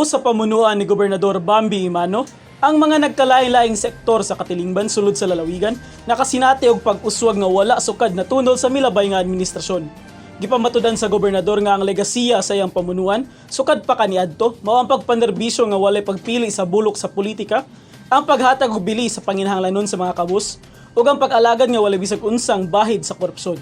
Ubos sa pamunuan ni Gobernador Bambi Imano, ang mga nagkalain-laing sektor sa Katilingban sulod sa lalawigan nakasinati og pag-uswag nga wala sukad na tunol sa milabay nga administrasyon. Gipamatudan sa gobernador nga ang legasiya sa iyang pamunuan sukad pa kaniadto mao ang pagpanerbisyo nga walay pagpili sa bulok sa politika, ang paghatag og bili sa panginahanglanon sa mga kabus ug ang pag-alagad nga walay bisag unsang bahid sa korupsyon.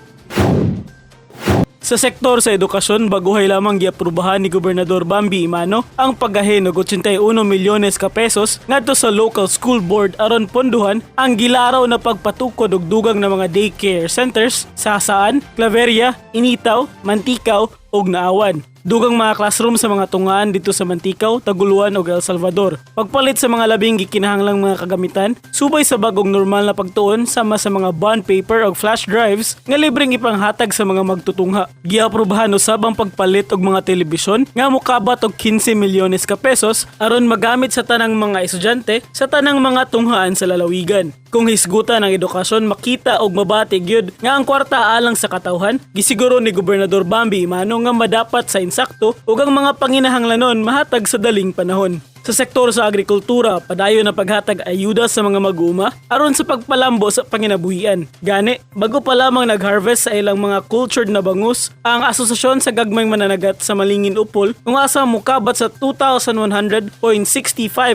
Sa sektor sa edukasyon, baguhay lamang giaprubahan ni Gobernador Bambi Imano ang paggahin og 81 milyones ka pesos ngadto sa local school board aron ponduhan ang gilaraw na pagpatukod og dugang na mga daycare centers sa Hasaan, Claveria, Initaw, Mantikaw ug Naawan. Dugang mga classroom sa mga tungaan dito sa Mantikaw, Taguluan ug El Salvador. Pagpalit sa mga labing gikinahanglang mga kagamitan, subay sa bagong normal na pagtuon sama sa mga bond paper ug flash drives nga libreng ipanghatag sa mga magtutungha. Giaprubahan usab ang pagpalit og mga telebisyon nga mokabat og 15 milyones ka pesos aron magamit sa tanang mga estudyante sa tanang mga tunghaan sa lalawigan. Kung hisgutan ang edukasyon, makita og mabatig yun nga ang kwarta alang sa katawhan, gisiguro ni Gobernador Bambi Imano nga madapat sa insakto ug ang mga panginahanglanon mahatag sa daling panahon. Sa sektor sa agrikultura, padayon na paghatag ayuda sa mga mag-uuma aron sa pagpalambo sa panginabuhian. Gani, bago pa lamang nag-harvest sa ilang mga cultured na bangus, ang asosasyon sa gagmayng mananagat sa Malingin Upol kung asa mukabat sa 2,100.65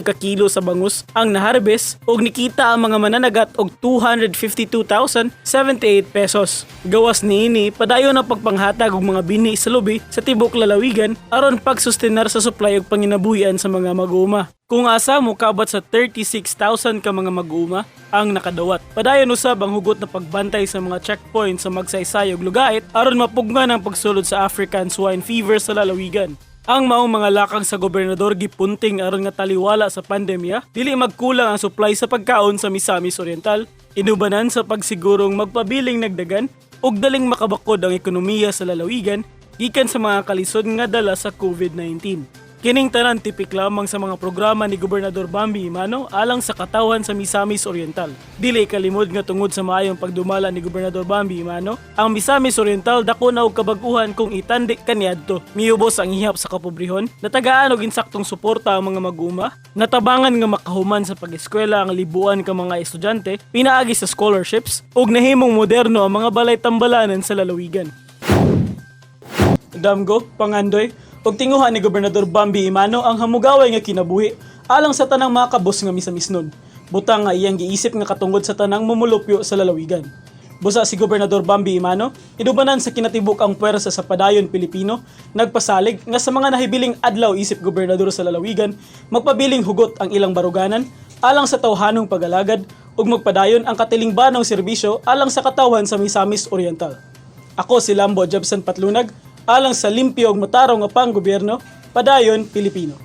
ka kilo sa bangus ang na-harvest ug nikita ang mga mananagat og 252,078 pesos. Gawas niini, padayon na pagpanghatag og mga bini sa lubi sa tibok lalawigan aron pagsustenar sa supply ug panginabuhian sa mga mag-uuma. Kung asa mukabat sa 36,000 ka mga mag-uuma ang nakadawat. Padayon usab ang hugot na pagbantay sa mga checkpoint sa magsaysay ug lugait aron mapugnan ang pagsulod sa African swine fever sa lalawigan. Ang maong mga lakang sa gobernador gipunting aron nga taliwala sa pandemya, dili magkulang ang supply sa pagkaon sa Misamis Oriental, inubanan sa pagsigurong magpabiling nagdagan ug daling makabakod ang ekonomiya sa lalawigan gikan sa mga kalisod nga dala sa COVID-19. Kining tanan tipik lamang sa mga programa ni Gobernador Bambi Imano alang sa katawhan sa Misamis Oriental. Dili kalimod nga tungod sa maayong pagdumala ni Gobernador Bambi Imano, ang Misamis Oriental dako na og kabag-uhan kung itandik kaniadto. Miubos ang ihap sa kapobrehon, natagaan og insaktong suporta ang mga mag-uuma, natabangan nga makahuman sa pag-eskwela ang libuan ka mga estudyante, pinaagi sa scholarships, ug nahimong moderno ang mga balay tambalanan sa lalawigan. Damgo, Pangandoy, ug tinguhan ni Gobernador Bambi Imano ang hamugaway nga kinabuhi alang sa tanang mga kabus nga misamisnon. Butang nga iyang giisip nga katungod sa tanang mumulupyo sa lalawigan. Busa si Gobernador Bambi Imano, idubanan sa kinatibuk ang puwersa sa padayon Pilipino, nagpasalig nga sa mga nahibiling adlaw isip gobernador sa lalawigan, magpabiling hugot ang ilang baruganan alang sa tawhanong pag-alagad ug magpadayon ang katilingbanong serbisyo alang sa katawhan sa Misamis Oriental. Ako si Lambo Jebson Patlunag, alang sa limpyo ug matarong nga panggobyerno, padayon Pilipino.